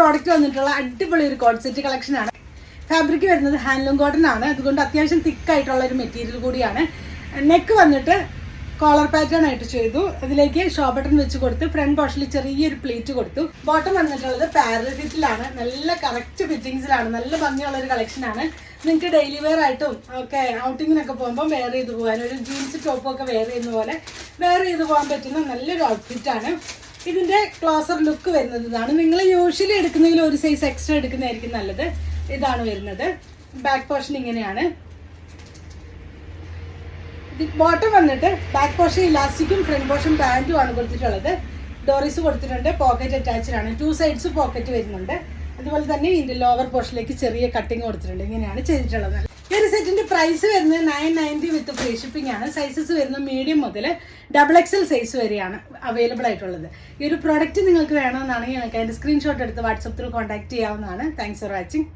Product വന്നിട്ടുള്ള അടിപൊളി ഒരു കോഡ് സെറ്റ് കളക്ഷൻ ആണ്. ഫാബ്രിക് വരുന്നത് ഹാൻഡ്ലൂം കോട്ടൺ ആണ്. അതുകൊണ്ട് അത്യാവശ്യം തിക്കായിട്ടുള്ള ഒരു മെറ്റീരിയൽ കൂടിയാണ്. നെക്ക് വന്നിട്ട് കോളർ പാറ്റേൺ ആയിട്ട് ചെയ്തു. അതിലേക്ക് ഷോ ബട്ടൺ വെച്ച് കൊടുത്ത് ഫ്രണ്ട് പോർഷനിൽ ചെറിയൊരു പ്ലേറ്റ് കൊടുത്തു. ബോട്ടം വന്നിട്ടുള്ളത് പാരൽ ഫിറ്റിലാണ്. നല്ല കറക്റ്റ് ഫിറ്റിങ്സിലാണ്. നല്ല ഭംഗിയുള്ള ഒരു കളക്ഷനാണ്. നിങ്ങൾക്ക് ഡെയിലി വെയർ ആയിട്ടും ഒക്കെ ഔട്ടിങ്ങിനൊക്കെ പോകുമ്പോൾ വെയർ ചെയ്ത് പോകാൻ, ഒരു ജീൻസ് ടോപ്പൊക്കെ വെയർ ചെയ്യുന്ന പോലെ വെയർ ചെയ്ത് പോകാൻ പറ്റുന്ന നല്ലൊരു ഔട്ട്ഫിറ്റാണ്. ഇതിൻ്റെ ക്ലോസർ ലുക്ക് വരുന്നത് ഇതാണ്. നിങ്ങൾ യൂഷ്വലി എടുക്കുന്നതിൽ ഒരു സൈസ് എക്സ്ട്രാ എടുക്കുന്നതായിരിക്കും നല്ലത്. ഇതാണ് വരുന്നത്. ബാക്ക് പോർഷൻ ഇങ്ങനെയാണ്. ബോട്ടം വന്നിട്ട് ബാക്ക് പോർഷൻ ഇലാസ്റ്റിക്കും ഫ്രണ്ട് പോർഷൻ പാൻറ്റും ആണ് കൊടുത്തിട്ടുള്ളത്. ഡോറീസ് കൊടുത്തിട്ടുണ്ട്. പോക്കറ്റ് അറ്റാച്ച്ഡ് ആണ്. 2 സൈഡ്സ് പോക്കറ്റ് വരുന്നുണ്ട്. അതുപോലെ തന്നെ ഇതിൻ്റെ ലോവർ പോർഷനിലേക്ക് ചെറിയ കട്ടിങ് കൊടുത്തിട്ടുണ്ട്. ഇങ്ങനെയാണ് ചെയ്തിട്ടുള്ളത്. ഈ ഒരു സെറ്റിന്റെ പ്രൈസ് വരുന്നത് 990 വിത്ത് ഫ്രീ ഷിപ്പിംഗ് ആണ്. സൈസസ് വരുന്നത് മീഡിയം മുതൽ XXL സൈസ് വരെയാണ് അവൈലബിൾ ആയിട്ടുള്ളത്. ഈ ഒരു പ്രോഡക്റ്റ് നിങ്ങൾക്ക് വേണമെന്നാണെങ്കിൽ ഞങ്ങൾക്ക് അതിൻ്റെ സ്ക്രീൻഷോട്ട് എടുത്ത് വാട്സപ്പ് ത്രൂ കോൺടാക്ട് ചെയ്യാവുന്നതാണ്. Thanks for watching.